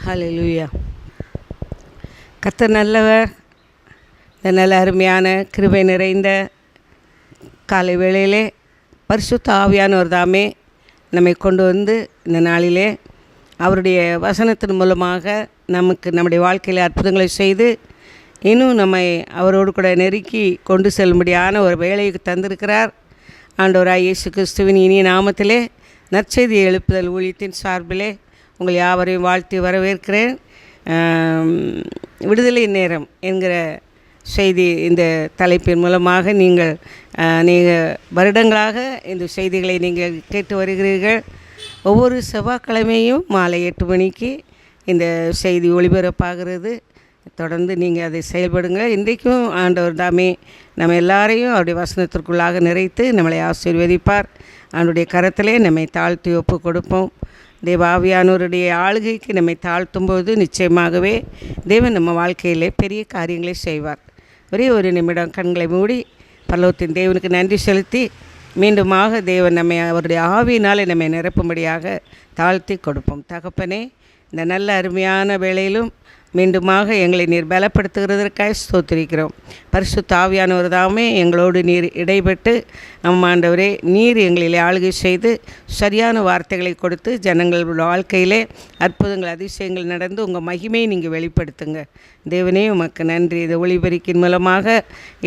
ஹல்லேலூயா. கர்த்தர் நல்லவர். இந்த நல்ல அருமையான கிருபை நிறைந்த காலை வேளையிலே பரிசுத்த ஆவியானவர் தாமே நம்மை கொண்டு வந்து இந்த நாளிலே அவருடைய வசனத்தின் மூலமாக நம்முடைய வாழ்க்கையில் அற்புதங்களை செய்து இன்னும் நம்மை அவரோடு கூட நெருக்கி கொண்டு செல்லும்படியான ஒரு வேலையை தந்திருக்கிறார். ஆண்டவராய் இயேசு கிறிஸ்துவின் இனிய நாமத்திலே நற்செய்தி எழுப்புதல் ஊழியத்தின் சார்பிலே உங்கள் யாவரையும் வாழ்த்தி வரவேற்கிறேன். விடுதலை நேரம் என்கிற செய்தி இந்த தலைப்பின் மூலமாக நீங்கள் வருடங்களாக இந்த செய்திகளை நீங்கள் கேட்டு வருகிறீர்கள். ஒவ்வொரு செவ்வாய்க்கிழமையும் மாலை 8 மணிக்கு இந்த செய்தி ஒளிபரப்பாகிறது. தொடர்ந்து நீங்கள் அதை செயல்படுங்க. இன்றைக்கும் ஆண்டவர் தாமே நம்ம எல்லாரையும் அவருடைய வசனத்திற்குள்ளாக நிறைத்து நம்மளை ஆசீர்வதிப்பார். அவனுடைய கரத்திலே நம்மை தாழ்த்தி ஒப்பு கொடுப்போம். தேவாவியானவருடைய ஆளுகைக்கு நம்மை தாழ்த்தும்போது நிச்சயமாகவே தேவன் நம்ம வாழ்க்கையிலே பெரிய காரியங்களை செய்வார். ஒரே ஒரு நிமிடம் கண்களை மூடி பரலோகத்தின் தேவனுக்கு நன்றி செலுத்தி மீண்டுமாக தேவன் நம்மை அவருடைய ஆவியினால் நம்மை நிரப்பும்படியாக தாழ்த்தி கொடுப்போம். தகப்பனே, இந்த நல்ல அருமையான வேளையிலும் மீண்டுமாக எங்களை நீர் பலப்படுத்துகிறதற்காக ஸ்தோத்திரிக்கிறோம். பரிசுத்த ஆவியானவர் தாமே எங்களோடு நீர் இடைப்பட்டு ஆண்டவரே நீர் எங்களிலே ஆளுகை செய்து சரியான வார்த்தைகளை கொடுத்து ஜனங்களோட வாழ்க்கையிலே அற்புதங்கள் அதிசயங்கள் நடந்து உங்கள் மகிமையை நீங்கள் வெளிப்படுத்துங்க. தேவனே உமக்கு நன்றி. இதை ஒளிபரிக்கின் மூலமாக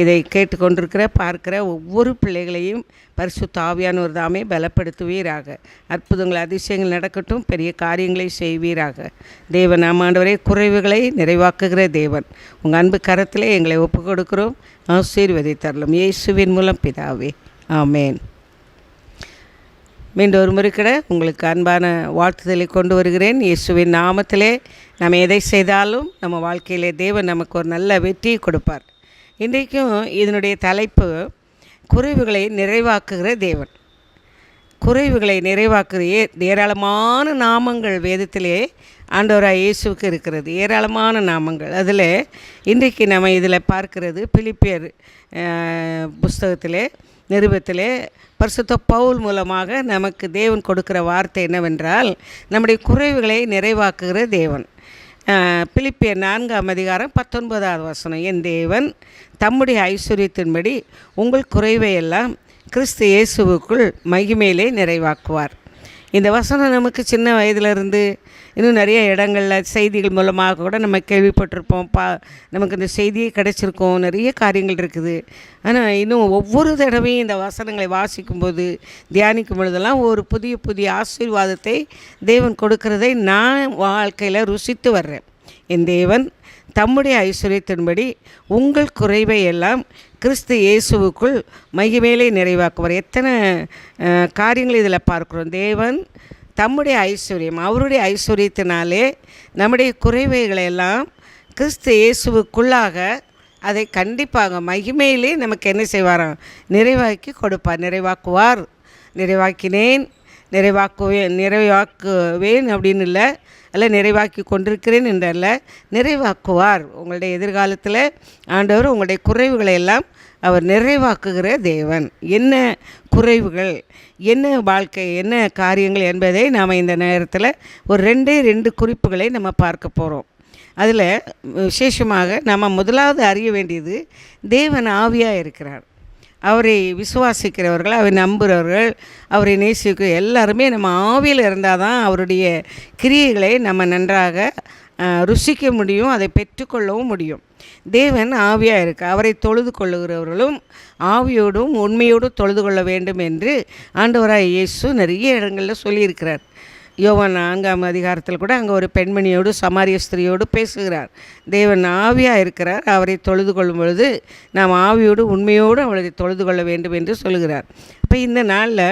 இதை கேட்டுக்கொண்டிருக்கிற பார்க்கிற ஒவ்வொரு பிள்ளைகளையும் பரிசுத்த ஆவியானவர் தாமே பலப்படுத்துவீராக. அற்புதங்கள் அதிசயங்கள் நடக்கட்டும், பெரிய காரியங்களை செய்வீராக. தேவன் ஆண்டவரே குறைவுகளை நிறைவாக்குகிற தேவன், உங்கள் அன்பு கரத்திலே எங்களை ஒப்புக் கொடுக்கிறோம். ஆசீர்வதித்தரலும் இயேசுவின் மூலம் பிதாவே, ஆமேன். மீண்டும் ஒரு முறை உங்களுக்கு அன்பான வாழ்த்துதலை கொண்டு வருகிறேன். இயேசுவின் நாமத்திலே நம்ம எதை செய்தாலும் நம்ம வாழ்க்கையிலே தேவன் நமக்கு ஒரு நல்ல வெற்றியை கொடுப்பார். இன்றைக்கும் இதனுடைய தலைப்பு குறைவுகளை நிறைவாக்குகிற தேவன். குறைவுகளை நிறைவாக்குகிற ஏராளமான நாமங்கள் வேதத்திலே ஆண்டவராய் இயேசுவுக்கு இருக்கிறது. ஏராளமான நாமங்கள். அதில் இன்றைக்கு நம்ம இதில் பார்க்கிறது பிலிப்பியர் புஸ்தகத்திலே நிருபத்திலே பரிசுத்த பவுல் மூலமாக நமக்கு தேவன் கொடுக்கிற வார்த்தை என்னவென்றால் நம்முடைய குறைவுகளை நிறைவாக்குகிற தேவன். பிலிப்பியர் 4ஆம் அதிகாரம் 19வது வசனம், என் தேவன் தம்முடைய ஐஸ்வர்யத்தின்படி உங்கள் குறைவையெல்லாம் கிறிஸ்து இயேசுவுக்குள் மகிமையிலே நிறைவாக்குவார். இந்த வசனம் நமக்கு சின்ன வயதிலிருந்து இன்னும் நிறைய இடங்களில் செய்திகள் மூலமாக கூட நம்ம கேள்விப்பட்டிருப்போம். நமக்கு இந்த செய்தியே கிடச்சிருக்கோம். நிறைய காரியங்கள் இருக்குது. ஆனால் இன்னும் ஒவ்வொரு தடவையும் இந்த வசனங்களை வாசிக்கும்போது தியானிக்கும் பொழுதெல்லாம் ஒரு புதிய புதிய ஆசீர்வாதத்தை தேவன் கொடுக்கிறதை நான் வாழ்க்கையில் ருசித்து வர்றேன். என் தேவன் தம்முடைய ஐஸ்வர்யத்தின்படி உங்கள் குறைவை எல்லாம் கிறிஸ்து இயேசுவுக்குள் மகிமையிலே நிறைவாக்குவார். எத்தனை காரியங்கள் இதில் பார்க்குறோம். தேவன் தம்முடைய ஐஸ்வர்யம், அவருடைய ஐஸ்வர்யத்தினாலே நம்முடைய குறைவைகளெல்லாம் கிறிஸ்து இயேசுவுக்குள்ளாக அதை கண்டிப்பாக மகிமையிலே நமக்கு என்ன செய்வாராம்? நிறைவாக்கி கொடுப்பார். நிறைவாக்குவார். நிறைவாக்கினேன், நிறைவாக்குவேன் அப்படின்னு இல்லை, அல்ல நிறைவாக்கி கொண்டிருக்கிறேன் என்றல்ல, நிறைவாக்குவார். உங்களுடைய எதிர்காலத்தில் ஆண்டவர் உங்களுடைய குறைவுகளை எல்லாம் அவர் நிறைவாக்குகிற தேவன். என்ன குறைவுகள், என்ன வாழ்க்கை, என்ன காரியங்கள் என்பதை நாம் இந்த நேரத்தில் ஒரு 2 குறிப்புகளை நம்ம பார்க்க போகிறோம். அதில் விசேஷமாக நம்ம முதலாவது அறிய வேண்டியது தேவன் ஆவியாக இருக்கிறார். அவரை விசுவாசிக்கிறவர்கள், அவரை நம்புகிறவர்கள், அவரை நேசிக்க எல்லாருமே நம்ம ஆவியில் இருந்தால் தான் அவருடைய கிரியைகளை நம்ம நன்றாக ருசிக்க முடியும், அதை பெற்றுக்கொள்ளவும் முடியும். தேவன் ஆவியாக இருக்க அவரை தொழுது கொள்ளுகிறவர்களும் ஆவியோடும் உண்மையோடும் தொழுது கொள்ள வேண்டும் என்று ஆண்டவராய் இயேசு நிறைய இடங்களில் சொல்லியிருக்கிறார். யோவான் 4ஆம் அதிகாரத்தில் கூட அங்கே ஒரு பெண்மணியோடு சமாரிய ஸ்திரியோடு பேசுகிறார். தேவன் ஆவியாக இருக்கிறார், அவரை தொழுது கொள்ளும் பொழுது நாம் ஆவியோடு உண்மையோடு அவரை தொழுது கொள்ள வேண்டும் என்று சொல்கிறார். இப்போ இந்த நாளில்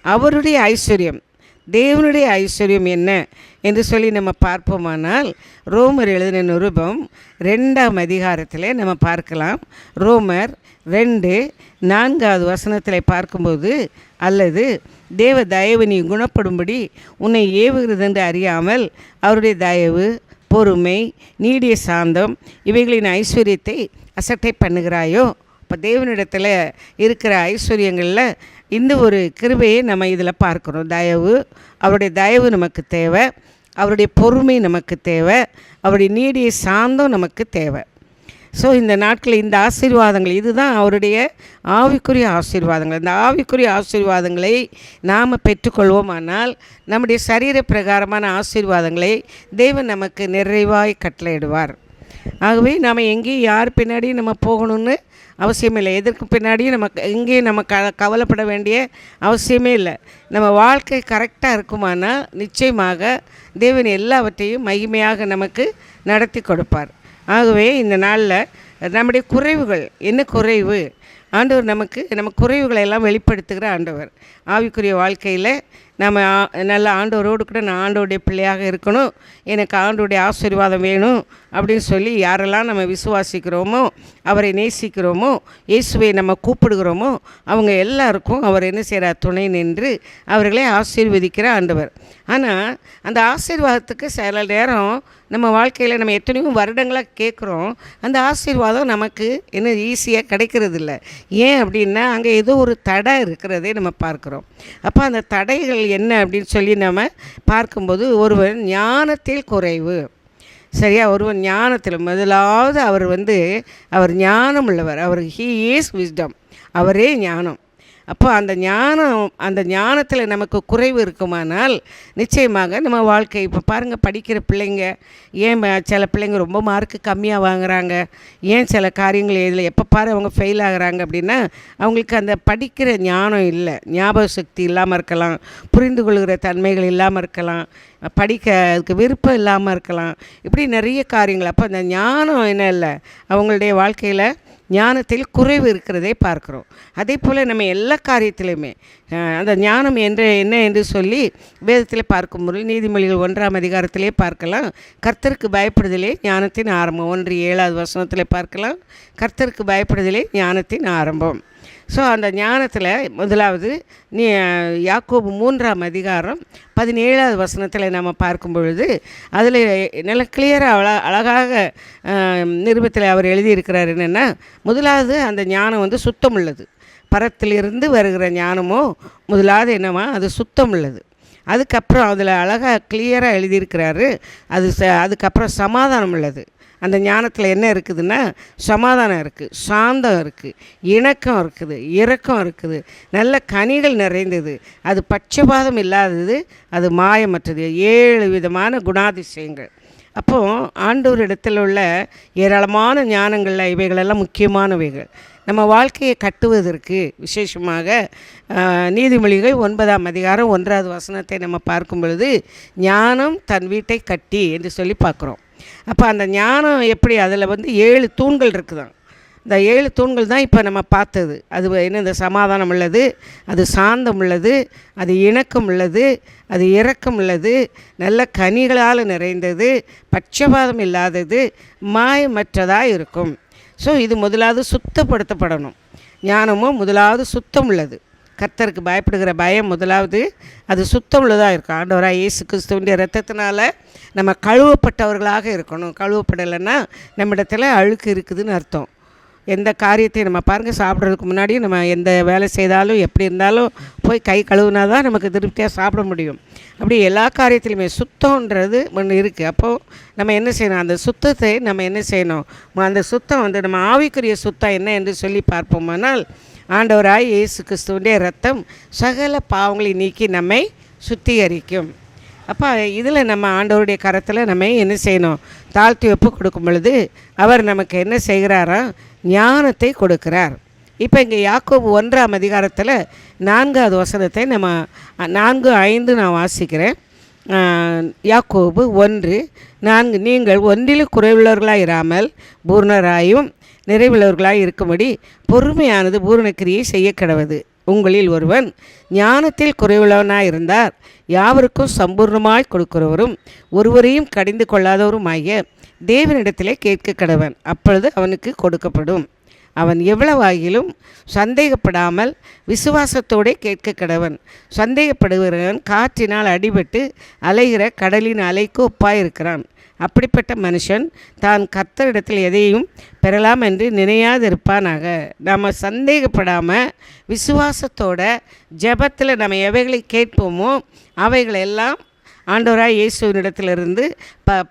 அவருடைய ஐஸ்வர்யம், தேவனுடைய ஐஸ்வர்யம் என்ன என்று சொல்லி நம்ம பார்ப்போமானால் ரோமர் எழுதின நிருபம் 2ஆம் அதிகாரத்தில் நம்ம பார்க்கலாம். ரோமர் 2:4 வசனத்தில் பார்க்கும்போது, அல்லது தேவ தயவு நீ குணப்படும்படி உன்னை ஏவுகிறதென்று அறியாமல் அவருடைய தயவு, பொறுமை, நீடிய சாந்தம் இவைகளின் ஐஸ்வர்யத்தை அசட்டை பண்ணுகிறாயோ. இப்போ தேவனிடத்தில் இருக்கிற ஐஸ்வர்யங்களில் இந்த ஒரு கிருபையை நம்ம இதில் பார்க்குறோம். தயவு, அவருடைய தயவு நமக்கு தேவை. அவருடைய பொறுமை நமக்கு தேவை, அவருடைய நீடிய சாந்தம் நமக்கு தேவை. ஸோ இந்த நாட்களில் இந்த ஆசீர்வாதங்கள், இதுதான் அவருடைய ஆவிக்குரிய ஆசீர்வாதங்கள். இந்த ஆவிக்குரிய ஆசீர்வாதங்களை நாம் பெற்றுக்கொள்வோமானால் நம்முடைய சரீர பிரகாரமான ஆசீர்வாதங்களை தேவன் நமக்கு நிறைவாய் கட்டளையிடுவார். ஆகவே நாம் எங்கேயும் யார் பின்னாடியும் நம்ம போகணும்னு அவசியமே இல்லை. எதற்கு பின்னாடியும் எங்கேயும் நம்ம கவலைப்பட வேண்டிய அவசியமே இல்லை. நம்ம வாழ்க்கை கரெக்டாக இருக்குமானால் நிச்சயமாக தேவன் எல்லாவற்றையும் மகிமையாக நமக்கு நடத்தி கொடுப்பார். ஆகவே இந்த நாளில் நம்முடைய குறைவுகள் என்ன குறைவு, ஆண்டவர் நம்ம குறைவுகளை எல்லாம் வெளிப்படுத்துகிற ஆண்டவர். ஆவிக்குரிய வாழ்க்கையில் நம்ம நல்ல ஆண்டவரோடு கூட நான் ஆண்டவருடைய பிள்ளையாக இருக்கணும், எனக்கு ஆண்டவருடைய ஆசீர்வாதம் வேணும் அப்படின்னு சொல்லி யாரெல்லாம் நம்ம விசுவாசிக்கிறோமோ, அவரை நேசிக்கிறோமோ, இயேசுவை நம்ம கூப்பிடுகிறோமோ, அவங்க எல்லாருக்கும் அவர் என்ன செய்கிறார், துணை நின்று அவர்களை ஆசீர்வதிக்கிற ஆண்டவர். ஆனால் அந்த ஆசீர்வாதத்துக்கு சில நேரம் நம்ம வாழ்க்கையில் நம்ம எத்தனையோ வருடங்களாக கேட்குறோம், அந்த ஆசீர்வாதம் நமக்கு என்ன ஈஸியாக கிடைக்கிறது இல்லை. ஏன் அப்படின்னா அங்கே ஏதோ ஒரு தடை இருக்கிறதே நம்ம பார்க்குறோம். அப்போ அந்த தடைகள் என்ன அப்படின்னு சொல்லி நம்ம பார்க்கும்போது, ஒருவன் ஞானத்தில் குறைவு. சரியா, ஒருவன் ஞானத்தில் முதலாவது அவர் ஞானம் உள்ளவர். அவர் ஹீ இஸ் விஸ்டம், அவரே ஞானம். அப்போ அந்த ஞானத்தில் நமக்கு குறைவு இருக்குமானால் நிச்சயமாக நம்ம வாழ்க்கை, இப்போ பாருங்கள், படிக்கிற பிள்ளைங்க ஏன் சில பிள்ளைங்க ரொம்ப மார்க்கு கம்மியாக வாங்குகிறாங்க, ஏன் சில காரியங்கள் இதில் எப்போ பாரு அவங்க ஃபெயில் ஆகுறாங்க அப்படின்னா அவங்களுக்கு அந்த படிக்கிற ஞானம் இல்லை, ஞாபக சக்தி இல்லாமல் இருக்கலாம், புரிந்து கொள்கிற தன்மைகள் இல்லாமல் இருக்கலாம், படிக்க அதுக்கு விருப்பம் இல்லாமல் இருக்கலாம், இப்படி நிறைய காரியங்கள். அப்போ அந்த ஞானம் என்ன இல்லை, அவங்களுடைய வாழ்க்கையில் ஞானத்தில் குறைவு இருக்கிறதை பார்க்குறோம். அதே போல் நம்ம எல்லா காரியத்திலையுமே அந்த ஞானம் என்ன என்று சொல்லி வேதத்தில் பார்க்கும்போது நீதிமொழிகள் 1ஆம் அதிகாரத்திலே பார்க்கலாம். கர்த்தருக்கு பயப்படுதலே ஞானத்தின் ஆரம்பம். 1:7 பார்க்கலாம். கர்த்தருக்கு பயப்படுதலே ஞானத்தின் ஆரம்பம். ஸோ அந்த ஞானத்தில் முதலாவது யாக்கோபு 3ஆம் அதிகாரம் 17 நம்ம பார்க்கும் பொழுது அதில் நல்ல கிளியராக அழகாக நிருபத்தில் அவர் எழுதியிருக்கிறார். என்னென்னா, முதலாவது அந்த ஞானம் சுத்தம் உள்ளது. பரத்திலிருந்து வருகிற ஞானமோ முதலாவது என்னவா, அது சுத்தம் உள்ளது. அதுக்கப்புறம் அதில் அழகாக கிளியராக எழுதியிருக்கிறாரு, அதுக்கப்புறம் சமாதானம் உள்ளது. அந்த ஞானத்தில் என்ன இருக்குதுன்னா, சமாதானம் இருக்குது, சாந்தம் இருக்குது, இணக்கம் இருக்குது, இரக்கம் இருக்குது, நல்ல கனிகள் நிறைந்தது, அது பட்சபாதம் இல்லாதது, அது மாயமற்றது, 7 விதமான குணாதிசயங்கள். அப்போது ஆண்டவரிடத்தில் உள்ள ஏராளமான ஞானங்களில் இவைகளெல்லாம் முக்கியமானவைகள். நம்ம வாழ்க்கையை கட்டுவதற்கு விசேஷமாக நீதிமொழிகள் 9ஆம் அதிகாரம் 1 நம்ம பார்க்கும் பொழுது ஞானம் தன் வீட்டை கட்டி என்று சொல்லி பார்க்குறோம். அப்போ அந்த ஞானம் எப்படி, அதில் 7 தூண்கள் இருக்குதான். இந்த 7 தூண்கள் தான் இப்போ நம்ம பார்த்தது. அது என்ன, இந்த சமாதானம் உள்ளது, அது சாந்தம் உள்ளது, அது இணக்கம் உள்ளது, அது இரக்கம் உள்ளது, நல்ல கனிகளால் நிறைந்தது, பட்சபாதம் இல்லாதது, மாயமற்றதாக இருக்கும். ஸோ இது முதலாவது சுத்தப்படுத்தப்படணும். ஞானமும் முதலாவது சுத்தம் உள்ளது. கர்த்தருக்கு பயப்படுகிற பயம் முதலாவது அது சுத்தம் உள்ளதாக இருக்கும். ஆண்டவராக இயேசு கிறிஸ்துவின் இரத்தத்தினால நம்ம கழுவப்பட்டவர்களாக இருக்கணும். கழுவப்படலைன்னா நம்மிடத்தில் அழுக்கு இருக்குதுன்னு அர்த்தம். எந்த காரியத்தையும் நம்ம பாருங்கள், சாப்பிட்றதுக்கு முன்னாடியும் நம்ம எந்த வேலை செய்தாலும் எப்படி இருந்தாலும் போய் கை கழுவுனா தான் நமக்கு திருப்தியாக சாப்பிட முடியும். அப்படி எல்லா காரியத்திலுமே சுத்தம்ன்றது ஒன்று இருக்குது. அப்போது நம்ம என்ன செய்யணும், அந்த சுத்தத்தை நம்ம என்ன செய்யணும், அந்த சுத்தம் நம்ம ஆவிக்குரிய சுத்தம் என்ன என்று சொல்லி பார்ப்போமானால், ஆண்டவராய் இயேசு கிறிஸ்துவினுடைய இரத்தம் சகல பாவங்களை நீக்கி நம்மை சுத்திகரிக்கும். அப்போ இதில் நம்ம ஆண்டவருடைய கரத்தில் நம்ம என்ன செய்யணும், தாழ்த்தி ஒப்பு கொடுக்கும் பொழுது அவர் நமக்கு என்ன செய்கிறாரா, ஞானத்தை கொடுக்கிறார். இப்போ இங்கே யாக்கோபு 1ஆம் அதிகாரத்தில் 4வது நம்ம 4:5 நான் வாசிக்கிறேன். யாக்கோபு 1:4, நீங்கள் ஒன்றிலும் குறைவுள்ளவர்களாக இராமல் பூர்ணராயும் நிறைவுள்ளவர்களாய் இருக்கும்படி பொறுமையானது பூரணக்கிரியை செய்ய கடவது. உங்களில் ஒருவன் ஞானத்தில் குறைவுள்ளவனாய் இருந்தார், யாவருக்கும் சம்பூர்ணமாய் கொடுக்கிறவரும் ஒருவரையும் கடிந்து கொள்ளாதவருமாகிய தேவனிடத்திலே கேட்க கடவன், அப்பொழுது அவனுக்கு கொடுக்கப்படும். அவன் எவ்வளவாகிலும் சந்தேகப்படாமல் விசுவாசத்தோடு கேட்க கடவன். சந்தேகப்படுகிறவன் காற்றினால் அடிபட்டு அலைகிற கடலின் அலைக்கு ஒப்பாயிருக்கிறான். அப்படிப்பட்ட மனுஷன் தான் கர்த்தரிடத்தில் எதையும் பெறலாம் என்று நினையாதிருப்பானாக. நம்ம சந்தேகப்படாமல் விசுவாசத்தோட ஜெபத்தில் நம்ம எவைகளை கேட்போமோ அவைகளெல்லாம் ஆண்டவராய் இயேசுவினிடத்திலிருந்து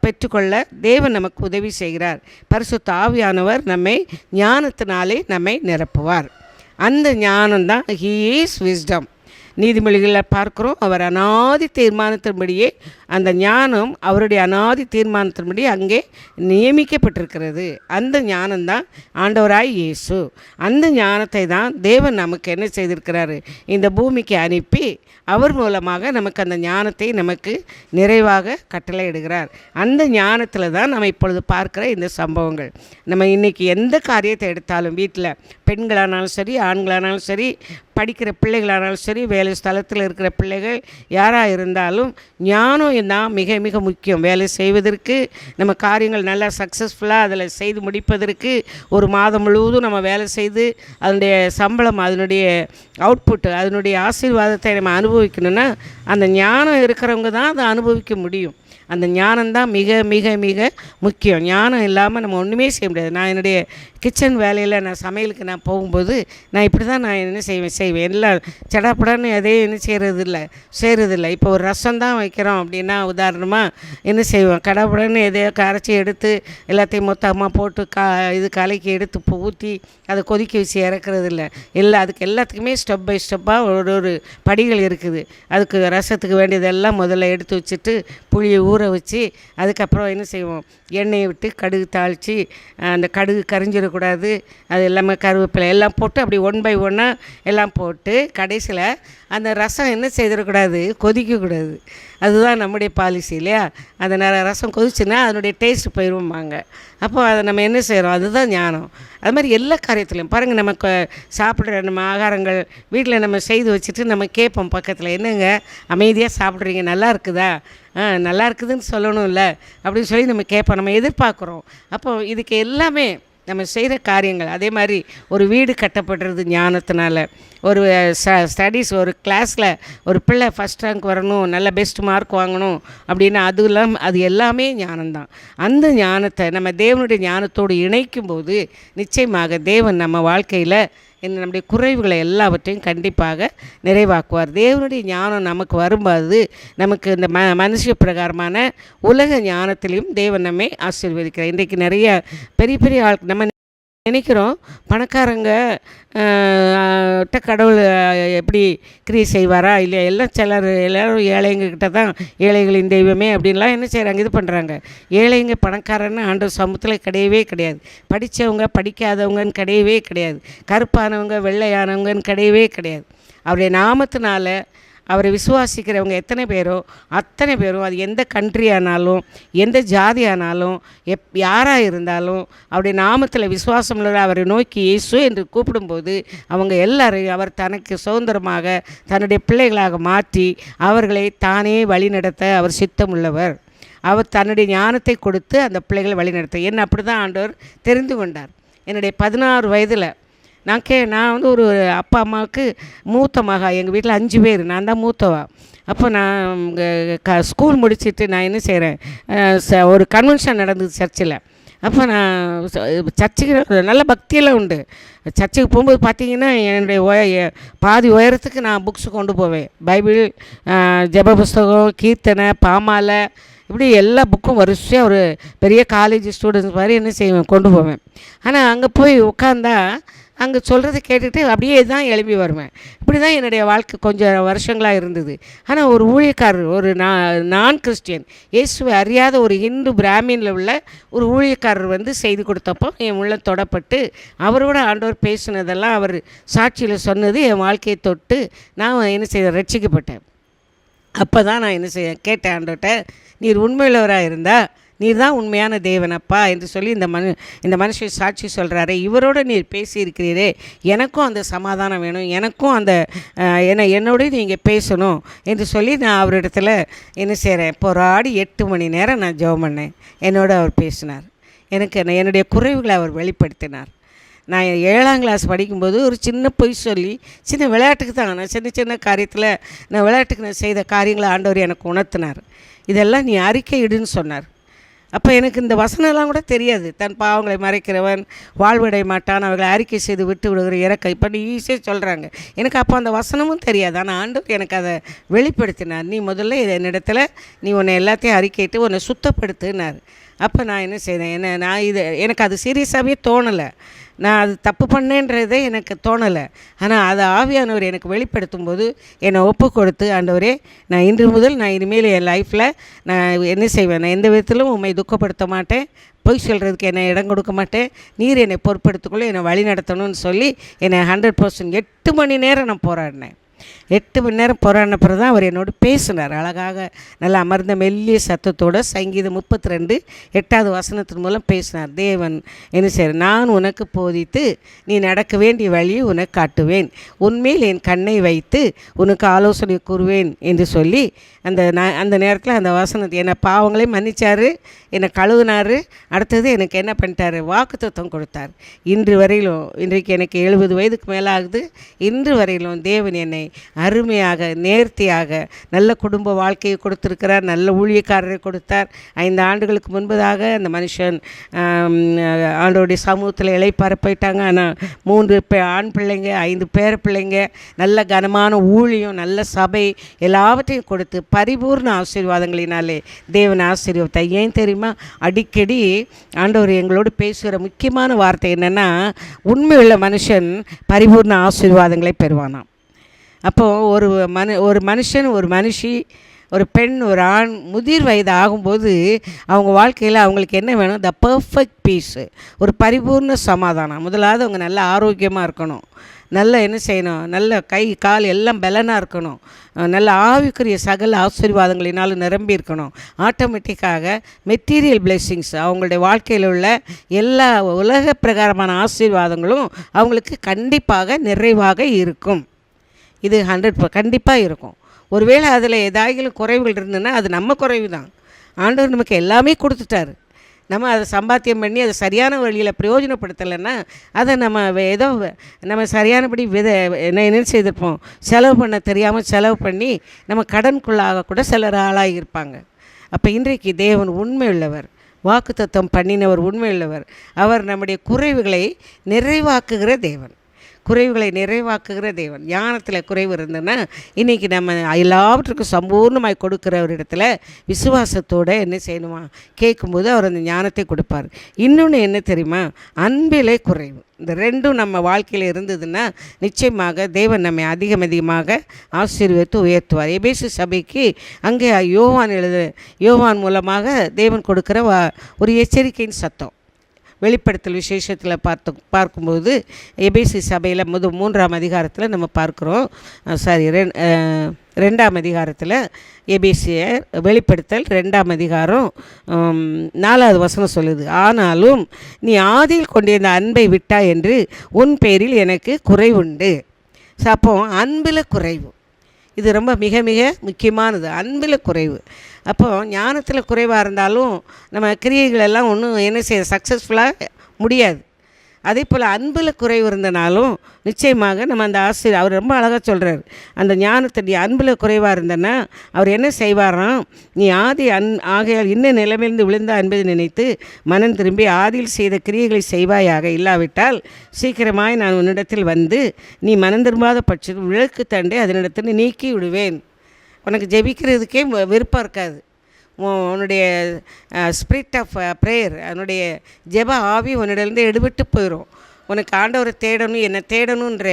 பெற்றுக்கொள்ள தேவன் நமக்கு உதவி செய்கிறார். பரிசுத்த ஆவியானவர் நம்மை ஞானத்தினாலே நம்மை நிரப்புவார். அந்த ஞானம்தான் ஹீ இஸ் விஸ்டம். நீதிமொழிகளில் பார்க்குறோம், அவர் அநாதி தீர்மானத்தின்படியே அந்த ஞானம் அவருடைய அநாதி தீர்மானத்தின்படி அங்கே நியமிக்கப்பட்டிருக்கிறது. அந்த ஞானம்தான் ஆண்டவராய் இயேசு. அந்த ஞானத்தை தான் தேவன் நமக்கு என்ன செய்திருக்கிறாரு, இந்த பூமிக்கு அனுப்பி அவர் மூலமாக நமக்கு அந்த ஞானத்தை நமக்கு நிறைவாக கட்டளையிடுகிறார். அந்த ஞானத்தில் தான் நம்ம இப்பொழுது பார்க்குற இந்த சம்பவங்கள். நம்ம இன்றைக்கி எந்த காரியத்தை எடுத்தாலும், வீட்டில் பெண்களானாலும் சரி, ஆண்களானாலும் சரி, படிக்கிற பிள்ளைகளானாலும் சரி, வேலை ஸ்தலத்தில் இருக்கிற பிள்ளைகள் யாராக இருந்தாலும் ஞானம் தான் மிக மிக முக்கியம். வேலை செய்வதற்கு, நம்ம காரியங்கள் நல்லா சக்ஸஸ்ஃபுல்லாக அதில் செய்து முடிப்பதற்கு, ஒரு மாதம் முழுவதும் நம்ம வேலை செய்து அதனுடைய சம்பளம், அதனுடைய அவுட்புட், அதனுடைய ஆசீர்வாதத்தை நம்ம அனுபவிக்கணும்னா அந்த ஞானம் இருக்கிறவங்க தான் அதை அனுபவிக்க முடியும். அந்த ஞானம்தான் மிக மிக மிக முக்கியம். ஞானம் இல்லாமல் நம்ம ஒன்றுமே செய்ய முடியாது. நான் என்னுடைய கிச்சன் வேலையில் நான் சமையலுக்கு நான் போகும்போது நான் இப்படி தான் நான் என்ன செய்வேன் எல்லாம் சடாப்படான்னு எதையும் என்ன செய்கிறதில்ல. இப்போ ஒரு ரசம் தான் வைக்கிறோம் அப்படின்னா உதாரணமாக என்ன செய்வோம், கடப்படன்னு எதையோ கரைச்சி எடுத்து எல்லாத்தையும் மொத்தமாக போட்டு கலக்கி எடுத்து ஊற்றி அதை கொதிக்க வச்சு இறக்குறதில்ல. அதுக்கு எல்லாத்துக்குமே ஸ்டெப் பை ஸ்டெப்பாக ஒரு படிகள் இருக்குது. அதுக்கு ரசத்துக்கு வேண்டியதெல்லாம் முதல்ல எடுத்து வச்சுட்டு புளியை ஊற வச்சு அதுக்கப்புறம் என்ன செய்வோம், எண்ணெயை விட்டு கடுகு தாளித்து, அந்த கடுகு கரிஞ்சிடக்கூடாது, அது எல்லாமே கருவேப்பிலை எல்லாம் போட்டு அப்படி 1 by 1 எல்லாம் போட்டு கடைசியில் அந்த ரசம் என்ன செய்திடக்கூடாது, கொதிக்கக்கூடாது. அதுதான் நம்முடைய பாலிசி இல்லையா. அந்த ரசம் கொதிச்சுன்னா அதனுடைய டேஸ்ட் போயிடுவாங்க. அப்போ அதை நம்ம என்ன செய்கிறோம், அதுதான் ஞானம். அது மாதிரி எல்லா காரியத்துலையும் பாருங்கள், நமக்கு சாப்பிட்ற நம்ம ஆகாரங்கள் வீட்டில் நம்ம செய்து வச்சுட்டு நம்ம கேட்போம் பக்கத்தில், என்னங்க அமைதியாக சாப்பிட்றீங்க, நல்லா இருக்குதா, நல்லா இருக்குதுன்னு சொல்லணும்ல அப்படின்னு சொல்லி நம்ம கேட்போம், நம்ம எதிர்பார்க்குறோம். அப்போ இதுக்கு எல்லாமே நம்ம செய்கிற காரியங்கள். அதே மாதிரி ஒரு வீடு கட்டப்படுறது ஞானத்தினால, ஒரு ஸ்டடீஸ், ஒரு கிளாஸில் ஒரு பிள்ளை ஃபஸ்ட் ரேங்க் வரணும், நல்ல பெஸ்ட் மார்க் வாங்கணும் அப்படின்னா அது எல்லாமே ஞானம்தான். அந்த ஞானத்தை நம்ம தேவனுடைய ஞானத்தோடு இணைக்கும்போது நிச்சயமாக தேவன் நம்ம வாழ்க்கையில் நம்முடைய குறைவுகளை எல்லாவற்றையும் கண்டிப்பாக நிறைவாக்குவார். தேவனுடைய ஞானம் நமக்கு வரும்போது நமக்கு இந்த மனுஷ பிரகாரமான உலக ஞானத்திலையும் தேவன் நம்மை ஆசீர்வதிக்கிறார். இன்றைக்கு நிறைய பெரிய பெரிய நம்ம நினைக்கிறோம் பணக்காரங்க கடவுள் எப்படி கிரியை செய்வாரா இல்லையா, எல்லோரும் ஏழைங்கக்கிட்ட தான் ஏழைகளின் தெய்வமே அப்படின்லாம் என்ன செய்கிறாங்க, இது பண்ணுறாங்க. ஏழைங்க பணக்காரன்னு ஆண்டவர் சமூகத்தில் கிடையவே கிடையாது. படித்தவங்க படிக்காதவங்கன்னு கிடையவே கிடையாது. கருப்பானவங்க வெள்ளையானவங்கன்னு கிடையவே கிடையாது. அவருடைய நாமத்தினால அவரை விசுவாசிக்கிறவங்க எத்தனை பேரோ அத்தனை பேரும், அது எந்த கண்ட்ரி ஆனாலும் எந்த ஜாதி ஆனாலும் யாராக இருந்தாலும் அவருடைய நாமத்தில் விசுவாசம் உள்ள அவரை நோக்கி இயேசு என்று கூப்பிடும்போது அவங்க எல்லாரையும் அவர் தனக்கு சுதந்திரமாக தன்னுடைய பிள்ளைகளாக மாற்றி அவர்களை தானே வழிநடத்த அவர் சித்தமுள்ளவர். அவர் தன்னுடைய ஞானத்தை கொடுத்து அந்த பிள்ளைகளை வழிநடத்த என்ன அப்படி தான் ஆண்டவர் தெரிந்து கொண்டார். என்னுடைய 16 வயதில் நான் வந்து ஒரு அப்பா அம்மாவுக்கு மூத்த மகா. எங்கள் வீட்டில் 5 பேர், நான் தான் மூத்தவா. அப்போ நான் ஸ்கூல் முடிச்சுட்டு நான் என்ன செய்கிறேன், ஒரு கன்வென்ஷன் நடந்தது சர்ச்சில். அப்போ நான் சர்ச்சுக்கு நல்ல பக்தியெல்லாம் உண்டு. சர்ச்சுக்கு போகும்போது பார்த்திங்கன்னா என்னுடைய பாதி உயரத்துக்கு நான் புக்ஸ் கொண்டு போவேன். பைபிள், ஜெப புஸ்தகம், கீர்த்தனை, பாமாலை, இப்படி எல்லா புக்கும் வரிசையாக ஒரு பெரிய காலேஜ் ஸ்டூடெண்ட்ஸ் மாதிரி என்ன செய்வேன், கொண்டு போவேன். ஆனால் அங்கே போய் உட்காந்தா அங்கே சொல்கிறத கேட்டுக்கிட்டு அப்படியே தான் எழுப்பி வருவேன். இப்படி தான் என்னுடைய வாழ்க்கை கொஞ்சம் வருஷங்களாக இருந்தது. ஆனால் ஒரு ஊழியக்காரர், ஒரு நான் கிறிஸ்டியன், இயேசுவை அறியாத ஒரு இந்து பிராமினில் உள்ள ஒரு ஊழியக்காரர் வந்து செய்து கொடுத்தப்போ என் உள்ள தொடப்பட்டு அவரோட ஆண்டவர் பேசினதெல்லாம் அவர் சாட்சியில் சொன்னது என் வாழ்க்கையை தொட்டு நான் என்ன செய்ய ரட்சிக்கப்பட்டேன். அப்போ தான் நான் என்ன செய்ய கேட்டேன், ஆண்டவர்கிட்ட, நீர் உண்மையுள்ளவராக இருந்தால் நீர் தான் உண்மையான தேவனப்பா என்று சொல்லி இந்த மனுஷன் சாட்சி சொல்கிறாரே, இவரோடு நீர் பேசியிருக்கிறீரே, எனக்கும் அந்த சமாதானம் வேணும், எனக்கும் அந்த என்னோடய நீங்கள் பேசணும் என்று சொல்லி நான் அவரிடத்துல என்ன செய்கிறேன், போராடி 8 மணி நேரம் நான் ஜெபம் பண்ணேன். என்னோட அவர் பேசினார். என்னுடைய குறைவுகளை அவர் வெளிப்படுத்தினார். நான் 7ஆம் கிளாஸ் படிக்கும்போது ஒரு சின்ன பொய் சொல்லி, சின்ன விளையாட்டுக்கு தான், நான் சின்ன காரியத்தில் நான் விளையாட்டுக்கு நான் செய்த காரியங்களை ஆண்டவர் எனக்கு உணர்த்தினார். இதெல்லாம் நீ அறிக்கையிடுன்னு சொன்னார். அப்போ எனக்கு இந்த வசனம்லாம் கூட தெரியாது. தன் பாவங்களை மறைக்கிறவன் வாழ்வடைய மாட்டான், அவர்களை அறிக்கை செய்து விட்டு விடுகிற இறக்க, இப்போ நீ ஈஸியாக சொல்கிறாங்க. எனக்கு அப்போ அந்த வசனமும் தெரியாது. ஆனால் ஆண்டவர் எனக்கு அதை வெளிப்படுத்தினார். நீ முதல்ல என்னிடத்துல நீ உன்னை எல்லாத்தையும் அறிக்கையிட்டு உன்னை சுத்தப்படுத்துனார். அப்போ நான் என்ன செய்தேன், நான் எனக்கு அது சீரியஸாகவே தோணலை. நான் அது தப்பு பண்ணேன்றதே எனக்கு தோணலை. ஆனால் அதை ஆவியானவர் எனக்கு வெளிப்படுத்தும் போது என்னை ஒப்பு கொடுத்து, ஆண்டவரே, நான் இன்று முதல் நான் இனிமேல் என் லைஃப்பில் நான் என்ன செய்வேன், நான் எந்த விதத்திலும் உண்மை துக்கப்படுத்த மாட்டேன், பொய் சொல்கிறதுக்கு என்னை இடம் கொடுக்க மாட்டேன், நீர் என்னை பொறுப்படுத்திக்கொள்ள என்னை வழி நடத்தணும்னு சொல்லி என்னை 100% 8 மணி நேரம் நான் போராடினேன். 8 மணி நேரம் போராடின பிறகு தான் அவர் என்னோடு பேசினார். அழகாக நல்லா அமர்ந்த மெல்லிய சத்தத்தோடு சங்கீதம் 32 8வது வசனத்தின் மூலம் பேசினார். தேவன் என்ன செய்ய, நான் உனக்கு போதித்து நீ நடக்க வேண்டிய வழியை உனக்கு காட்டுவேன், உன்மேல் என் கண்ணை வைத்து உனக்கு ஆலோசனை கூறுவேன் என்று சொல்லி அந்த நேரத்தில் அந்த வசனத்தை என்னை பாவங்களையும் மன்னிச்சார், என்னை கழுவினார். அடுத்தது எனக்கு என்ன பண்ணிட்டார், வாக்குத்தத்தம் கொடுத்தார். இன்றைக்கு எனக்கு 70 வயதுக்கு மேலாகுது. இன்று வரையிலும் தேவன் என்னை அருமையாக நேர்த்தியாக நல்ல குடும்ப வாழ்க்கையை கொடுத்திருக்கிறார். நல்ல ஊழியக்காரரை கொடுத்தார். 5 ஆண்டுகளுக்கு முன்பதாக அந்த மனுஷன் ஆண்டோடைய சமூகத்தில் இளைப்பாற போயிட்டாங்க. ஆனால் 3 ஆண் பிள்ளைங்க, 5 பேர பிள்ளைங்க, நல்ல கனமான ஊழியம், நல்ல சபை எல்லாவற்றையும் கொடுத்து பரிபூர்ண ஆசீர்வாதங்களினாலே தேவன் ஆசீர்வாதத்தை. ஏன் தெரியுமா, அடிக்கடி ஆண்டவர் எங்களோடு பேசுகிற முக்கியமான வார்த்தை என்னென்னா, உண்மையுள்ள மனுஷன் பரிபூர்ண ஆசீர்வாதங்களை பெறுவானாம். அப்போது ஒரு மனுஷன், ஒரு மனுஷி, ஒரு பெண், ஒரு ஆண் முதிர் வயது ஆகும்போது அவங்க வாழ்க்கையில் அவங்களுக்கு என்ன வேணும், த பர்ஃபெக்ட் பீஸு, ஒரு பரிபூர்ண சமாதானம். முதலாவது அவங்க நல்ல ஆரோக்கியமாக இருக்கணும், நல்ல என்ன செய்யணும், நல்ல கை கால் எல்லாம் பலனாக இருக்கணும், நல்ல ஆவிக்குரிய சகல ஆசீர்வாதங்களினாலும் நிரம்பி இருக்கணும். ஆட்டோமேட்டிக்காக மெட்டீரியல் பிளெஸ்ஸிங்ஸ், அவங்களுடைய வாழ்க்கையில் உள்ள எல்லா உலக பிரகாரமான ஆசீர்வாதங்களும் அவங்களுக்கு கண்டிப்பாக நிறைவாக இருக்கும். இது 100 கண்டிப்பாக இருக்கும். ஒருவேளை அதில் ஏதாவது குறைவுகள் இருந்ததுன்னா அது நம்ம குறைவு தான். ஆண்டவர் நமக்கு எல்லாமே கொடுத்துட்டாரு. நம்ம அதை சம்பாத்தியம் பண்ணி அதை சரியான வழியில் பிரயோஜனப்படுத்தலைன்னா அதை நம்ம சரியானபடி என்ன செய்திருப்போம், செலவு பண்ண தெரியாமல் செலவு பண்ணி நம்ம கடனுக்குள்ளாக கூட சிலர் ஆளாகியிருப்பாங்க. அப்போ இன்றைக்கு தேவன் உண்மையுள்ளவர், வாக்குத்தத்தம் பண்ணினவர் உண்மையுள்ளவர். அவர் நம்முடைய குறைவுகளை நிறைவாக்குகிற தேவன், குறைவுகளை நிறைவாக்குகிற தேவன். ஞானத்தில் குறைவு இருந்ததுன்னா இன்றைக்கி நம்ம எல்லாவற்றுக்கும் சம்பூர்ணமாய் கொடுக்குற ஒரு இடத்துல விசுவாசத்தோடு என்ன செய்யணுமா கேட்கும்போது அவர் அந்த ஞானத்தை கொடுப்பார். இன்னொன்று என்ன தெரியுமா, அன்பிலே குறைவு. இந்த ரெண்டும் நம்ம வாழ்க்கையில் இருந்ததுன்னா நிச்சயமாக தேவன் நம்மை அதிகமாக ஆசீர்வதித்து உயர்த்துவார். எபேசு சபைக்கு அங்கே யோவான் மூலமாக தேவன் கொடுக்குற ஒரு எச்சரிக்கையின் சத்தம். வெளிப்படுத்தல் விசேஷத்தில் பார்க்கும்போது எபேசு சபையில் 3ஆம் அதிகாரத்தில் நம்ம பார்க்குறோம். 2ஆம் அதிகாரத்தில் எபேசியர் வெளிப்படுத்தல் 2ஆம் அதிகாரம் 4வது வசனம் சொல்லுது, ஆனாலும் நீ ஆதியில் கொண்டிருந்த அன்பை விட்டா என்று உன் பேரில் எனக்கு குறைவுண்டு. அப்போ அன்பில் குறைவு, இது ரொம்ப மிக மிக முக்கியமானது, அன்பில் குறைவு. அப்போது ஞானத்தில் குறைவாக இருந்தாலும் நம்ம கிரியைகளெல்லாம் ஒன்றும் என்ன செய்ய சக்ஸஸ்ஃபுல்லாக முடியாது. அதே போல் அன்பில் குறைவு இருந்தனாலும் நிச்சயமாக நம்ம அந்த அவர் ரொம்ப அழகாக சொல்கிறார், அந்த ஞானத்தை அன்பில் குறைவாக இருந்தனா அவர் என்ன செய்வாராம், நீ ஆகையால் இன்ன நிலைமையிலிருந்து விழுந்தா என்பதை நினைத்து மனம் திரும்பி ஆதியில் செய்த கிரியைகளை செய்வாயாக, இல்லாவிட்டால் சீக்கிரமாய் நான் உன்னிடத்தில் வந்து நீ மனம் திரும்பாத பட்சத்தில் விளக்கு தண்டை அதனிடத்தில் நீக்கி விடுவேன். உனக்கு ஜெபிக்கிறதுக்கே விருப்பம் இருக்காது, உன்னுடைய ஸ்பிரிட் ஆஃப் ப்ரேயர், அதனுடைய ஜெப ஆவி உன்னிடலேருந்து எடுபட்டு போயிடும். உனக்கு ஆண்டவரை தேடணும், என்னை தேடணுன்ற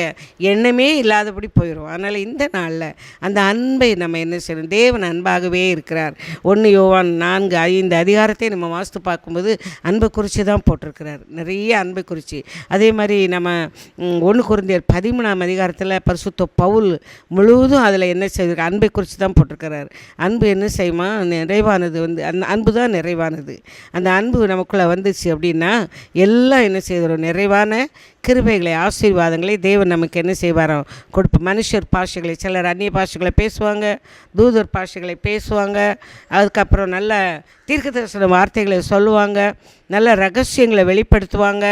எண்ணமே இல்லாதபடி போயிடும். அதனால் இந்த நாளில் அந்த அன்பை நம்ம என்ன செய்யணும், தேவன் அன்பாகவே இருக்கிறார். 1 யோவான் 4:5 அதிகாரத்தை நம்ம வாசித்து பார்க்கும்போது அன்பை குறித்து தான் போட்டிருக்கிறார், நிறைய அன்பை குறித்து. அதே மாதிரி நம்ம 1 கொரிந்தியர் 13ஆம் அதிகாரத்தில் பரிசுத்த பவுல் முழுவதும் அதில் என்ன செய்திருக்க அன்பை குறித்து தான் போட்டிருக்கிறார். அன்பு என்ன செய்யுமா, நிறைவானது அந்த அன்பு தான் நிறைவானது. அந்த அன்பு நமக்குள்ளே வந்துச்சு அப்படின்னா எல்லாம் என்ன செய்கிறோம், நிறைவான கிருபைகளை, ஆசீர்வாதங்களை தேவன் நமக்கு என்ன செய்வாரோ கொடுப்போம். மனுஷர் பாஷைகளை, சிலர் அந்நிய பாஷைகளை பேசுவாங்க, தூதர் பாஷைகளை பேசுவாங்க, அதுக்கப்புறம் நல்ல தீர்க்க தரிசன வார்த்தைகளை சொல்லுவாங்க, நல்ல ரகசியங்களை வெளிப்படுத்துவாங்க,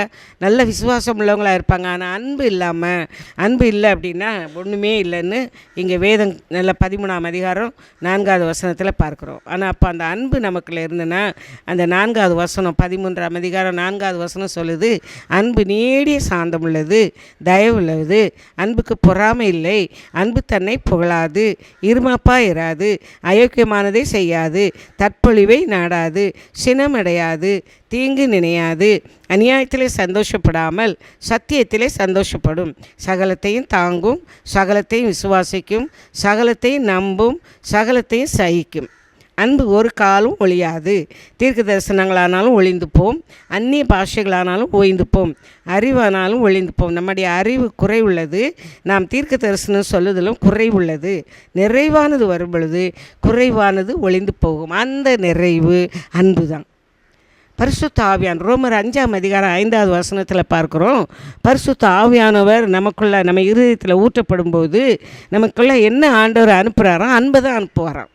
நல்ல விசுவாசம் உள்ளவங்களாக இருப்பாங்க. ஆனால் அன்பு இல்லை அப்படின்னா ஒன்றுமே இல்லைன்னு இங்கே வேதம் நல்ல 13ஆம் அதிகாரம் 4வது வசனத்தில் பார்க்குறோம். ஆனால் அப்போ அந்த அன்பு நமக்குள்ள இருந்ததுன்னா அந்த 4வது வசனம் 13ஆம் அதிகாரம் 4வது வசனம் சொல்லுது, அன்பு நீடிய சாந்தம் உள்ளது, தயவு உள்ளது, அன்புக்கு பொறாமை இல்லை, அன்பு தன்னை புகழாது, இருமாப்பாக இராது, அயோக்கியமானதை செய்யாது, தற்பொழிவை நாடாது, சினமடையாது, தீங்கு நினையாது, அநியாயத்திலே சந்தோஷப்படாமல் சத்தியத்திலே சந்தோஷப்படும், சகலத்தையும் தாங்கும், சகலத்தையும் விசுவாசிக்கும், சகலத்தையும் நம்பும், சகலத்தையும் சகிக்கும். அன்பு ஒரு காலும் ஒழியாது. தீர்க்க தரிசனங்களானாலும் ஒழிந்து போம், அந்நிய பாஷைகளானாலும் ஓய்ந்து போம், அறிவானாலும் ஒழிந்து போம். நம்முடைய அறிவு குறைவுள்ளது, நாம் தீர்க்க தரிசனம் சொல்லுதலும் குறைவுள்ளது. நிறைவானது வரும் பொழுது குறைவானது ஒழிந்து போகும். அந்த நிறைவு அன்பு தான். பரிசுத்த ஆவியான் ரோமர் 5ஆம் அதிகாரம் 5வது வசனத்தில் பார்க்குறோம். பரிசுத்த ஆவியானவர் நமக்குள்ள நம்ம இருதயத்தில் ஊற்றப்படும் போது நமக்குள்ளே என்ன ஆண்டவர் அனுப்புகிறாரோ அன்பை தான் அனுப்புவாராம்.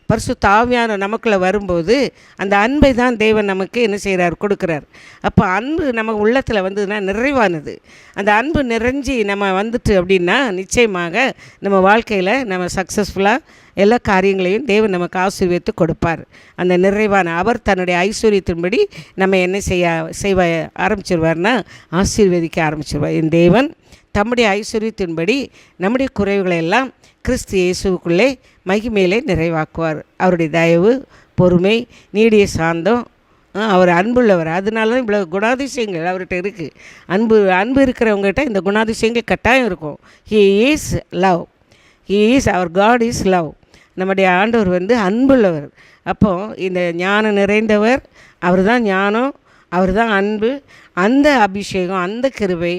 பரிசுத்த ஆவியானவர் நமக்குள்ளே வரும்போது அந்த அன்பை தான் தேவன் நமக்கு என்ன செய்கிறார், கொடுக்குறார். அப்போ அன்பு நம்ம உள்ளத்தில் வந்ததுன்னா நிறைவானது. அந்த அன்பு நிறைஞ்சி நம்ம வந்துட்டு அப்படின்னா நிச்சயமாக நம்ம வாழ்க்கையில் நம்ம சக்ஸஸ்ஃபுல்லாக எல்லா காரியங்களையும் தேவன் நமக்கு ஆசீர்வதித்து கொடுப்பார். அந்த நிறைவான அவர் தன்னுடைய ஐஸ்வர்யத்தின்படி நம்ம என்ன செய்ய ஆரம்பிச்சிருவார்னா ஆசீர்வதிக்க ஆரம்பிச்சிருவார். என் தேவன் தம்முடைய ஐஸ்வர்யத்தின்படி நம்முடைய குறைவுகளை எல்லாம் கிறிஸ்து இயேசுவுக்குள்ளே மகிமையிலே நிறைவாக்குவார். அவருடைய தயவு, பொறுமை, நீடிய சாந்தம், அவர் அன்புள்ளவர். அதனால தான் இவ்வளோ குணாதிசயங்கள் அவர்கிட்ட இருக்குது. அன்பு இருக்கிறவங்ககிட்ட இந்த குணாதிசயங்கள் கட்டாயம் இருக்கும். He is love, he is our God is love. நம்முடைய ஆண்டவர் அன்புள்ளவர். அப்போது இந்த ஞானம் நிறைந்தவர் அவர் தான். ஞானம் அவர் தான். அன்பு, அந்த அபிஷேகம், அந்த கிருபை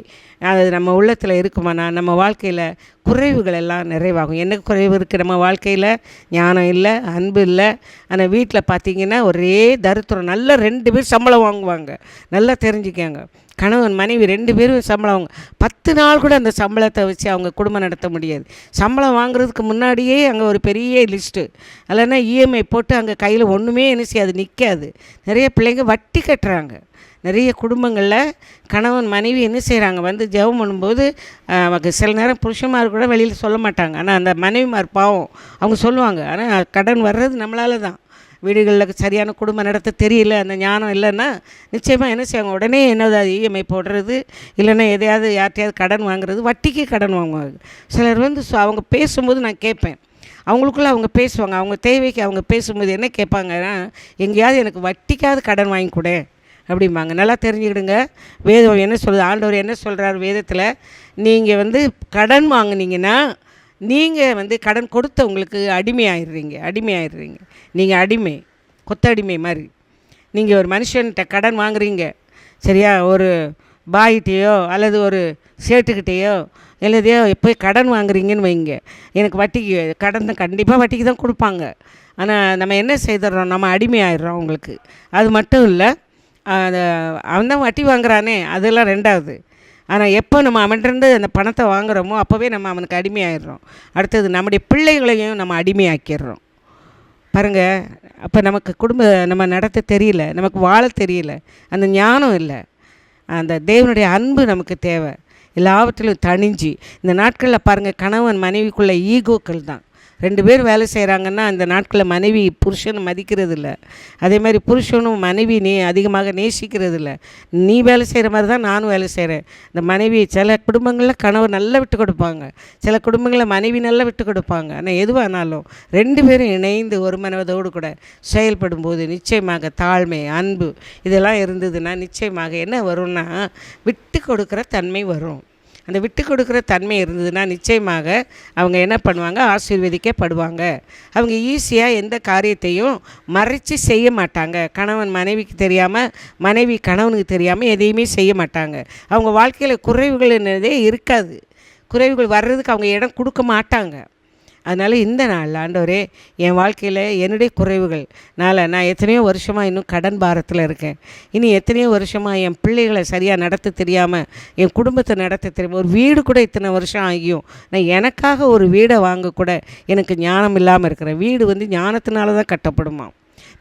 அது நம்ம உள்ளத்தில் இருக்குமானா நம்ம வாழ்க்கையில் குறைவுகள் எல்லாம் நிறைவாகும். என்ன குறைவு இருக்குது நம்ம வாழ்க்கையில்? ஞானம் இல்லை, அன்பு இல்லை. ஆனால் வீட்டில் பார்த்திங்கன்னா ஒரே தரித்திரம். நல்லா 2 பேர் சம்பளம் வாங்குவாங்க. நல்லா தெரிஞ்சுக்கங்க, கணவன் மனைவி 2 பேரும் சம்பளம் வாங்க 10 நாள் கூட அந்த சம்பளத்தை வச்சு அவங்க குடும்பம் நடத்த முடியாது. சம்பளம் வாங்குறதுக்கு முன்னாடியே அங்கே ஒரு பெரிய லிஸ்ட்டு, இல்லைன்னா இஎம்ஐ போட்டு அங்கே கையில் ஒன்றுமே என்ன செய்யாது, நிற்காது. நிறைய பிள்ளைங்க வட்டி கட்டுறாங்க. நிறைய குடும்பங்களில் கணவன் மனைவி என்ன செய்கிறாங்க, ஜெபம் பண்ணும்போது சில நேரம் புருஷன்மார் கூட வெளியில் சொல்ல மாட்டாங்க. ஆனால் அந்த மனைவிமார் பாவம் அவங்க சொல்லுவாங்க. ஆனால் கடன் வர்றது நம்மளால தான். வீடுகளில் சரியான குடும்பம் நடத்த தெரியல, அந்த ஞானம் இல்லைன்னா நிச்சயமாக என்ன செய்வாங்க, உடனே என்னது இஎம்ஐ போடுறது, இல்லைன்னா எதையாவது யார்ட்டையாவது கடன் வாங்குறது, வட்டிக்கு கடன் வாங்குவாங்க. சிலர் அவங்க பேசும்போது நான் கேட்பேன், அவங்களுக்குள்ளே அவங்க பேசுவாங்க. அவங்க தேவைக்கு அவங்க பேசும்போது என்ன கேட்பாங்கன்னா, எங்கேயாவது எனக்கு வட்டிக்காவது கடன் வாங்கி கொடு அப்படிம்பாங்க. நல்லா தெரிஞ்சுக்கிடுங்க, வேதம் என்ன சொல்லுது, ஆண்டவர் என்ன சொல்கிறார் வேதத்தில், நீங்கள் கடன் வாங்கினீங்கன்னா நீங்கள் கடன் கொடுத்தவங்களுக்கு அடிமையாயிடுறீங்க. நீங்கள் அடிமை, கொத்தடிமை மாதிரி. நீங்கள் ஒரு மனுஷன்கிட்ட கடன் வாங்குறீங்க, சரியா? ஒரு பாய்கிட்டையோ அல்லது ஒரு சேட்டுக்கிட்டேயோ இல்லதையோ போய் கடன் வாங்குறீங்கன்னு வைங்க. எனக்கு வட்டிக்கு கடன் தான், கண்டிப்பாக வட்டிக்கு தான் கொடுப்பாங்க. ஆனால் நம்ம என்ன செய்துடுறோம், நம்ம அடிமையாயிடுறோம் அவங்களுக்கு. அது மட்டும் இல்லை, அவன் தான் வட்டி வாங்குறானே அதெல்லாம் 2வது. ஆனால் எப்போ நம்ம அவன்கிட்ட அந்த பணத்தை வாங்குகிறோமோ அப்போவே நம்ம அவனுக்கு அடிமையாயிடுறோம். அடுத்தது நம்முடைய பிள்ளைகளையும் நம்ம அடிமையாக்கிடுறோம். பாருங்கள், அப்போ நமக்கு நம்ம நடத்த தெரியல, நமக்கு வாழ தெரியல, அந்த ஞானம் இல்லை. அந்த தேவனுடைய அன்பு நமக்கு தேவை. எல்லாவற்றிலும் தணிஞ்சு இந்த நாட்களில் பாருங்கள், கணவன் மனைவிக்குள்ள ஈகோக்கள் தான். 2 பேர் வேலை செய்கிறாங்கன்னா அந்த நாட்களில் மனைவி புருஷனை மதிக்கிறது இல்லை. அதே மாதிரி புருஷனும் மனைவி அதிகமாக நேசிக்கிறது இல்லை. நீ வேலை செய்கிற மாதிரி தான் நானும் வேலை செய்கிறேன். இந்த மனைவி சில குடும்பங்களில் கணவர் நல்லா விட்டு கொடுப்பாங்க, சில குடும்பங்களில் மனைவி நல்லா விட்டு கொடுப்பாங்க. ஆனால் எதுவானாலும் 2 பேரும் இணைந்து ஒரு மனதோடு கூட செயல்படும் போது நிச்சயமாக தாழ்மை, அன்பு இதெல்லாம் இருந்ததுன்னா நிச்சயமாக என்ன வரும்னா விட்டு கொடுக்குற தன்மை வரும். அந்த விட்டு கொடுக்குற தன்மை இருந்ததுன்னா நிச்சயமாக அவங்க என்ன பண்ணுவாங்க, ஆசீர்வதிக்கப்படுவாங்க. அவங்க ஈஸியாக எந்த காரியத்தையும் மறைச்சி செய்ய மாட்டாங்க. கணவன் மனைவிக்கு தெரியாமல், மனைவி கணவனுக்கு தெரியாமல் எதையுமே செய்ய மாட்டாங்க. அவங்க வாழ்க்கையில் குறைவுகள் என்னதே இருக்காது. குறைவுகள் வர்றதுக்கு அவங்க இடம் கொடுக்க மாட்டாங்க. அதனால் இந்த நாளில் ஆண்டவரே என் வாழ்க்கையில் என்னுடைய குறைவுகள் நான் எத்தனையோ வருஷமாக இன்னும் கடன் பாரத்தில் இருக்கேன். இனி எத்தனையோ வருஷமாக என் பிள்ளைகளை சரியாக நடத்த தெரியாமல், என் குடும்பத்தை நடத்த தெரியாமல், ஒரு வீடு கூட இத்தனை வருஷம் ஆகியும் நான் எனக்காக ஒரு வீடை வாங்க கூட எனக்கு ஞானம் இல்லாமல் இருக்கிறேன். வீடு ஞானத்தினால தான் கட்டப்படுமா.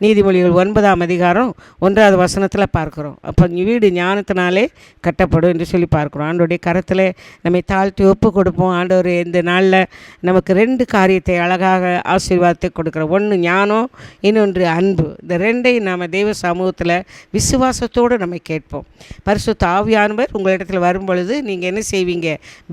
நீதிமொழிகள் 9ஆம் அதிகாரம் 1வது வசனத்தில் பார்க்குறோம். அப்போ வீடு ஞானத்தினாலே கட்டப்படும் என்று சொல்லி பார்க்குறோம். ஆண்டோடைய கரத்தில் நம்மை தாழ்த்தி ஒப்பு கொடுப்போம். ஆண்டவர் இந்த நாளில் நமக்கு 2 காரியத்தை அழகாக ஆசீர்வாதத்தை கொடுக்குறோம். ஒன்று ஞானம், இன்னொன்று அன்பு. இந்த 2ஐயும் நாம் தெய்வ சமூகத்தில் விசுவாசத்தோடு நம்ம கேட்போம். பரிசுத்த ஆவியானவர் உங்களிடத்தில் வரும்பொழுது நீங்கள் என்ன செய்வீங்க?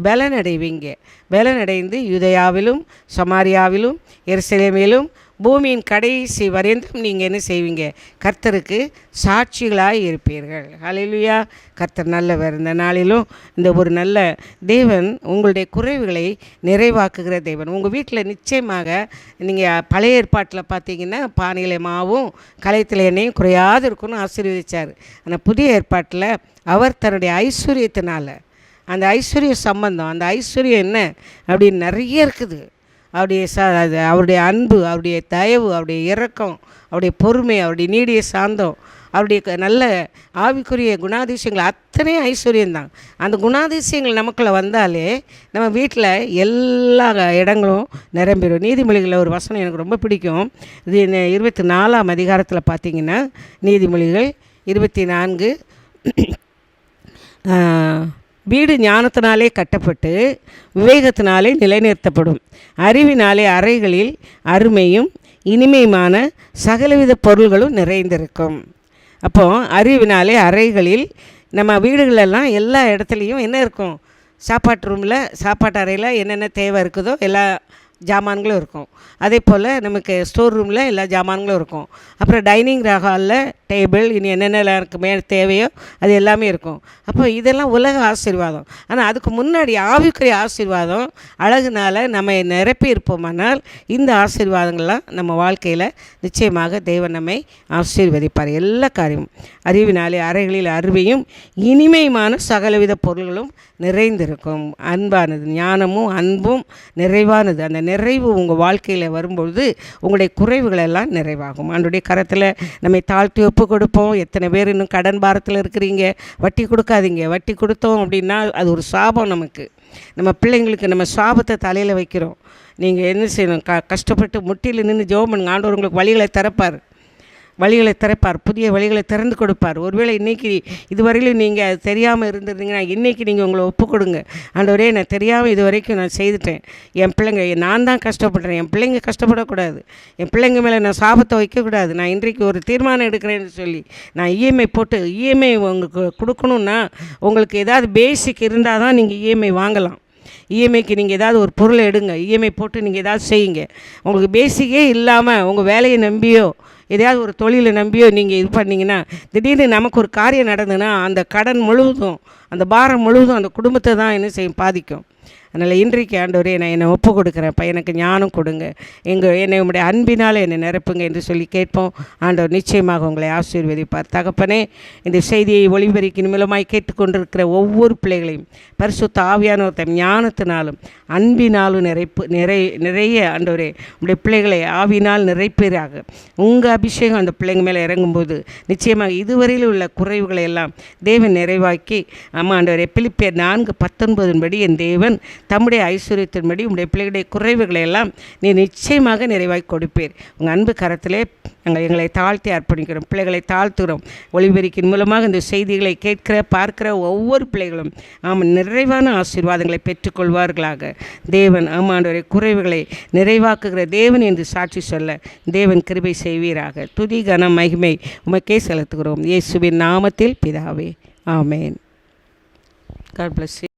பலனடைவீங்க. பலனடைந்து யூதேயாவிலும் சமாரியாவிலும் எருசலேமிலும் பூமியின் கடைசி வரைந்தும் நீங்கள் என்ன செய்வீங்க? கர்த்தருக்கு சாட்சிகளாக இருப்பீர்கள். ஹல்லேலூயா. கர்த்தர் நல்லவர். இந்த நாளிலும் இந்த ஒரு நல்ல தேவன் உங்களுடைய குறைவுகளை நிறைவாக்குகிற தேவன். உங்கள் வீட்டில் நிச்சயமாக நீங்கள் பழைய ஏற்பாட்டில் பார்த்தீங்கன்னா பானையில மாவும் கலயத்தில் எண்ணெயும் குறையாது இருக்குன்னு ஆசீர்வதிச்சார். ஆனால் புதிய ஏற்பாட்டில் அவர் தன்னுடைய ஐஸ்வர்யத்தினால், அந்த ஐஸ்வர்ய சம்பந்தம், அந்த ஐஸ்வர்யம் என்ன அப்படின்னு நிறைய இருக்குது. அவருடைய அன்பு, அவருடைய தயவு, அவருடைய இரக்கம், அவருடைய பொறுமை, அவருடைய நீடிய சாந்தம், அவருடைய நல்ல ஆவிக்குரிய குணாதிசயங்கள் அத்தனை ஐஸ்வர்யம்தான். அந்த குணாதிசயங்கள் நமக்குள்ளே வந்தாலே நம்ம வீட்டில் எல்லா இடங்களும் நிரம்பிடும். நீதிமொழிகளில் ஒரு வசனம் எனக்கு ரொம்ப பிடிக்கும். இது 24ஆம் அதிகாரத்தில் பார்த்தீங்கன்னா நீதிமொழிகள் 24 வீடு ஞானத்தினாலே கட்டப்பட்டு விவேகத்தினாலே நிலைநிறுத்தப்படும். அறிவினாலே அறைகளில் அருமையும் இனிமையுமான சகலவித பொருள்களும் நிறைந்திருக்கும். அப்போது அறிவினாலே அறைகளில் நம்ம வீடுகளெல்லாம் எல்லா இடத்துலையும் என்ன இருக்கும்? சாப்பாட்டு ரூமில், சாப்பாட்டு அறையில் என்னென்ன தேவை இருக்குதோ எல்லா ஜாமான்களும் இருக்கும். அதே போல் நமக்கு ஸ்டோர் ரூமில் எல்லா ஜாமான்களும் இருக்கும். அப்புறம் டைனிங் ஹாலில் டேபிள், இனி என்னென்னலாம் இருக்குது தேவையோ அது எல்லாமே இருக்கும். அப்போ இதெல்லாம் உலக ஆசீர்வாதம். ஆனால் அதுக்கு முன்னாடி ஆவிக்குரிய ஆசீர்வாதம் அழகுனால் நம்ம நிரப்பி இருப்போமானால் இந்த ஆசீர்வாதங்கள்லாம் நம்ம வாழ்க்கையில் நிச்சயமாக தேவன் நம்மை ஆசீர்வதிப்பார். எல்லா காரியமும் அறிவினாலே அறைகளில் அருமையும் இனிமையுமான சகலவித பொருள்களும் நிறைந்திருக்கும். அன்பானது, ஞானமும் அன்பும் நிறைவானது. அந்த நிறைவு உங்கள் வாழ்க்கையில் வரும்பொழுது உங்களுடைய குறைவுகள் எல்லாம் நிறைவாகும். ஆண்டவருடைய கரத்தில் நம்மை தாழ்த்தி ஒப்பு கொடுப்போம். எத்தனை பேர் இன்னும் கடன் பாரத்தில் இருக்கிறீங்க? வட்டி கொடுக்காதீங்க. வட்டி கொடுத்தோம் அப்படின்னா அது ஒரு சாபம். நமக்கு நம்ம பிள்ளைங்களுக்கு நம்ம சாபத்தை தலையில் வைக்கிறோம். நீங்கள் என்ன செய்யணும்? கஷ்டப்பட்டு முட்டியில் நின்று ஜெபம் பண்ணுங்க. ஆண்டவர் உங்களுக்கு வழிகளை திறப்பார். புதிய வழிகளை திறந்து கொடுப்பார். ஒருவேளை இன்றைக்கி இதுவரையிலும் நீங்கள் அது தெரியாமல் இருந்திருந்தீங்கன்னா இன்றைக்கி நீங்கள் உங்களை ஒப்பு கொடுங்க. ஆண்டவரே, நான் தெரியாமல் இது வரைக்கும் நான் செய்துட்டேன். என் பிள்ளைங்க, நான் தான் கஷ்டப்படுறேன், என் பிள்ளைங்க கஷ்டப்படக்கூடாது, என் பிள்ளைங்க மேலே நான் சாபத்தை வைக்கக்கூடாது. நான் இன்றைக்கு ஒரு தீர்மானம் எடுக்கிறேன்னு சொல்லி நான் இஎம்ஐ போட்டு உங்களுக்கு கொடுக்கணுன்னா உங்களுக்கு ஏதாவது பேசிக் இருந்தால் தான் நீங்கள் இஎம்ஐ வாங்கலாம். இஎம்ஐக்கு நீங்கள் ஏதாவது ஒரு பொருளை எடுங்க, இஎம்ஐ போட்டு நீங்கள் ஏதாவது செய்யுங்க. உங்களுக்கு பேசிக்கே இல்லாமல் உங்கள் வேலையை நம்பியோ எதையாவது ஒரு தொழிலை நம்பியோ நீங்கள் இது பண்ணிங்கன்னா திடீர்னு நமக்கு ஒரு காரியம் நடந்ததுன்னா அந்த கடன் முழுவதும், அந்த பாரம் முழுவதும் அந்த குடும்பத்தை தான் என்ன செய்யும்? பாதிக்கும். அதனால் இன்றைக்கு ஆண்டவரே, நான் என்னை ஒப்பு கொடுக்குறேன்ப்பா, எனக்கு ஞானம் கொடுங்க, என்னை உங்களுடைய அன்பினால் என்னை நிரப்புங்க என்று சொல்லி கேட்போம். ஆண்டவர் நிச்சயமாக உங்களை ஆசீர்வதிப்பார். தகப்பனே, இந்த செய்தியை ஒளிபரிக்கின் மூலமாய் கேட்டுக்கொண்டிருக்கிற ஒவ்வொரு பிள்ளைகளையும் பரிசுத்த ஆவியானவர் ஞானத்தினாலும் அன்பினாலும் நிறைய ஆண்டவரே உங்களுடைய பிள்ளைகளை ஆவினால் நிறைப்பீராக. உங்கள் அபிஷேகம் அந்த பிள்ளைங்க மேலே இறங்கும்போது நிச்சயமாக இதுவரையில் உள்ள குறைவுகளை எல்லாம் தேவன் நிறைவாக்கி, ஆண்டவரே, பிலிப்பியர் 4:19 என் தேவன் தம்முடைய ஐஸ்வர்யத்தின்படி உங்களுடைய பிள்ளைகளுடைய குறைவுகளை எல்லாம் நீ நிச்சயமாக நிறைவாய் கொடுப்பீர். உங்கள் அன்பு கரத்திலே எங்களை தாழ்த்தி அர்ப்பணிக்கிறோம். பிள்ளைகளை தாழ்த்துகிறோம். ஒளிபெருக்கின் மூலமாக இந்த செய்திகளை பார்க்கிற ஒவ்வொரு பிள்ளைகளும் நிறைவான ஆசீர்வாதங்களை பெற்றுக்கொள்வார்களாக. தேவன் ஆண்டவரே குறைவுகளை நிறைவாக்குகிற தேவன் என்று சாட்சி சொல்ல தேவன் கிருபை செய்வீராக. துதி கனம் மகிமை உமக்கே செலுத்துகிறோம். இயேசுவின் நாமத்தில் பிதாவே, ஆமேன். God bless you.